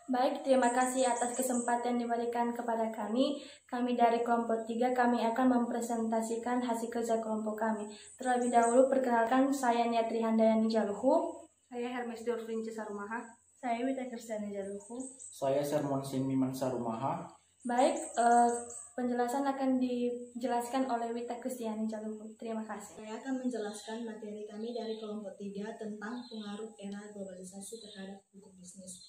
Baik, terima kasih atas kesempatan diberikan kepada kami. Kami dari kelompok 3, kami akan mempresentasikan hasil kerja kelompok kami. Terlebih dahulu, perkenalkan, saya Niatri Handayani Jaluhu. Saya Hermes Dorvinci Sarumaha. Saya Wita Kristiani Jaluhu. Saya Sermon Simiman Sarumaha. Baik, penjelasan akan dijelaskan oleh Wita Kristiani Jaluhu. Terima kasih. Saya akan menjelaskan materi kami dari kelompok 3 tentang pengaruh era globalisasi terhadap hukum bisnis.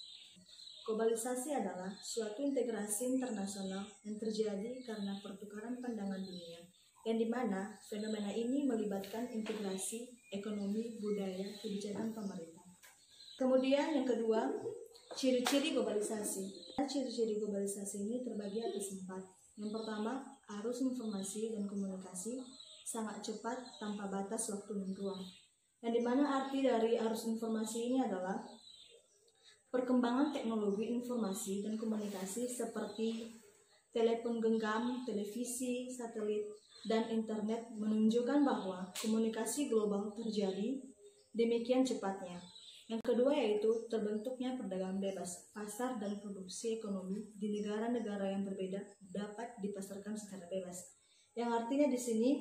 Globalisasi adalah suatu integrasi internasional yang terjadi karena pertukaran pandangan dunia, yang dimana fenomena ini melibatkan integrasi ekonomi, budaya, kebijakan pemerintah. Kemudian yang kedua, ciri-ciri globalisasi. Ciri-ciri globalisasi ini terbagi atas 4. Yang pertama, arus informasi dan komunikasi sangat cepat tanpa batas waktu dan ruang. Yang dimana arti dari arus informasi ini adalah perkembangan teknologi informasi dan komunikasi seperti telepon genggam, televisi, satelit, dan internet menunjukkan bahwa komunikasi global terjadi demikian cepatnya. Yang kedua yaitu terbentuknya perdagangan bebas. Pasar dan produksi ekonomi di negara-negara yang berbeda dapat dipasarkan secara bebas. Yang artinya di sini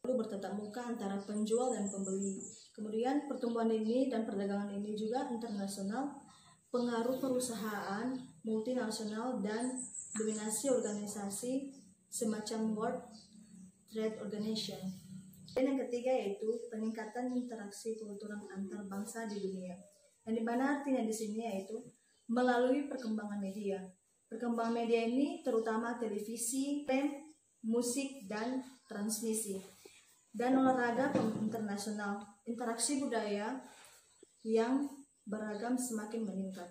perlu bertatap muka antara penjual dan pembeli. Kemudian pertumbuhan ini dan perdagangan ini juga internasional, pengaruh perusahaan multinasional dan dominasi organisasi semacam World Trade Organization. Dan yang ketiga yaitu peningkatan interaksi kultural antar bangsa di dunia. Yang dimana artinya di sini yaitu melalui perkembangan media. Perkembangan media ini terutama televisi, film, musik, dan transmisi. Dan olahraga internasional, interaksi budaya yang beragam semakin meningkat.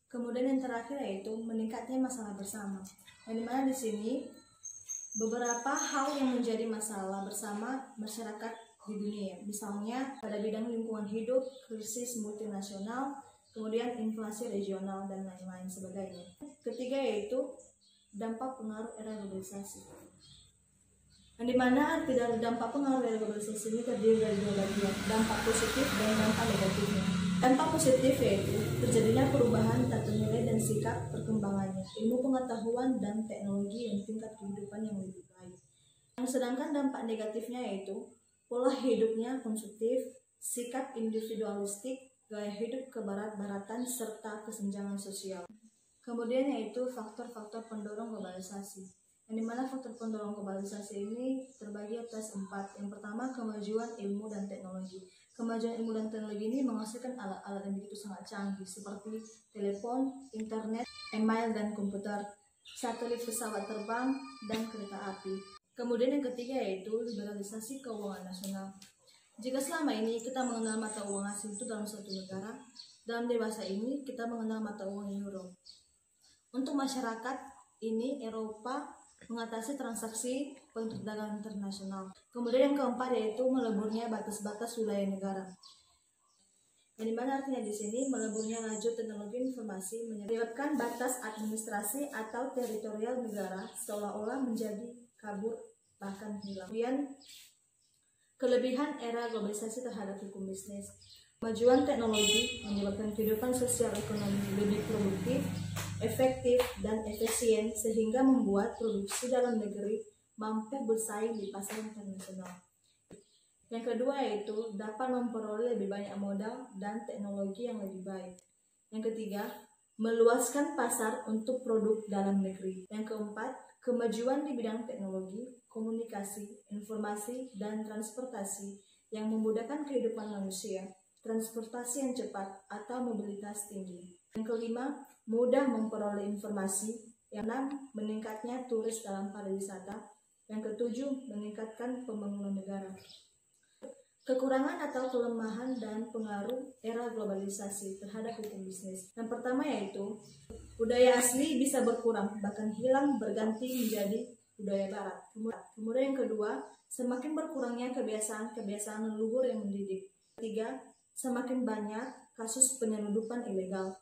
Kemudian yang terakhir yaitu meningkatnya masalah bersama. Yang dimana di sini beberapa hal yang menjadi masalah bersama masyarakat di dunia, misalnya pada bidang lingkungan hidup, krisis multinasional, kemudian inflasi regional, dan lain-lain sebagainya. Ketiga yaitu dampak pengaruh era globalisasi. Yang dimana arti dari dampak pengaruh era globalisasi ini terdiri dari 2 bagian, dampak positif dan dampak negatifnya. Dampak positif yaitu terjadinya perubahan tata nilai dan sikap perkembangannya, ilmu pengetahuan dan teknologi dan tingkat kehidupan yang lebih baik. Sedangkan dampak negatifnya yaitu pola hidupnya konsumtif, sikap individualistik, gaya hidup kebarat-baratan, serta kesenjangan sosial. Kemudian yaitu faktor-faktor pendorong globalisasi. Yang dimana faktor pendorong globalisasi ini terbagi atas 4. Yang pertama, kemajuan ilmu dan teknologi. Kemajuan ilmu dan teknologi ini menghasilkan alat-alat yang begitu sangat canggih seperti telepon, internet, email dan komputer, satelit, pesawat terbang, dan kereta api. Kemudian yang ketiga yaitu liberalisasi keuangan nasional. Jika selama ini kita mengenal mata uang asing itu dalam suatu negara, dalam dewasa ini kita mengenal mata uang euro. Untuk masyarakat ini Eropa mengatasi transaksi perdagangan internasional. Kemudian yang keempat yaitu meleburnya batas-batas wilayah negara. Yang dimana artinya di sini meleburnya laju teknologi informasi menyebabkan batas administrasi atau teritorial negara seolah-olah menjadi kabur bahkan hilang. Kemudian kelebihan era globalisasi terhadap hukum bisnis. Kemajuan teknologi menyebabkan kehidupan sosial ekonomi lebih produktif, efektif, dan efisien sehingga membuat produksi dalam negeri mampu bersaing di pasar internasional. Yang kedua yaitu dapat memperoleh lebih banyak modal dan teknologi yang lebih baik. Yang ketiga, meluaskan pasar untuk produk dalam negeri. Yang keempat, kemajuan di bidang teknologi, komunikasi, informasi, dan transportasi yang memudahkan kehidupan manusia, transportasi yang cepat atau mobilitas tinggi. Yang kelima, mudah memperoleh informasi. Yang enam, meningkatnya turis dalam pariwisata. Yang ketujuh, meningkatkan pembangunan negara. Kekurangan atau kelemahan dan pengaruh era globalisasi terhadap hukum bisnis. Yang pertama yaitu budaya asli bisa berkurang, bahkan hilang berganti menjadi budaya barat. Kemudian yang kedua, semakin berkurangnya kebiasaan leluhur yang mendidik. Ketiga, semakin banyak kasus penyelundupan ilegal.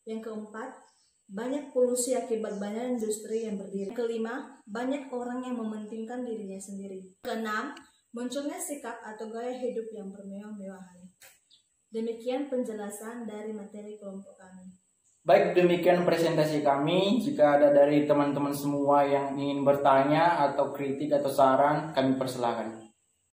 Yang keempat, banyak polusi akibat banyak industri yang berdiri. Yang kelima, banyak orang yang mementingkan dirinya sendiri. Keenam, munculnya sikap atau gaya hidup yang bermewah-mewahan. Demikian penjelasan dari materi kelompok kami. Baik, demikian presentasi kami. Jika ada dari teman-teman semua yang ingin bertanya atau kritik atau saran, kami persilahkan.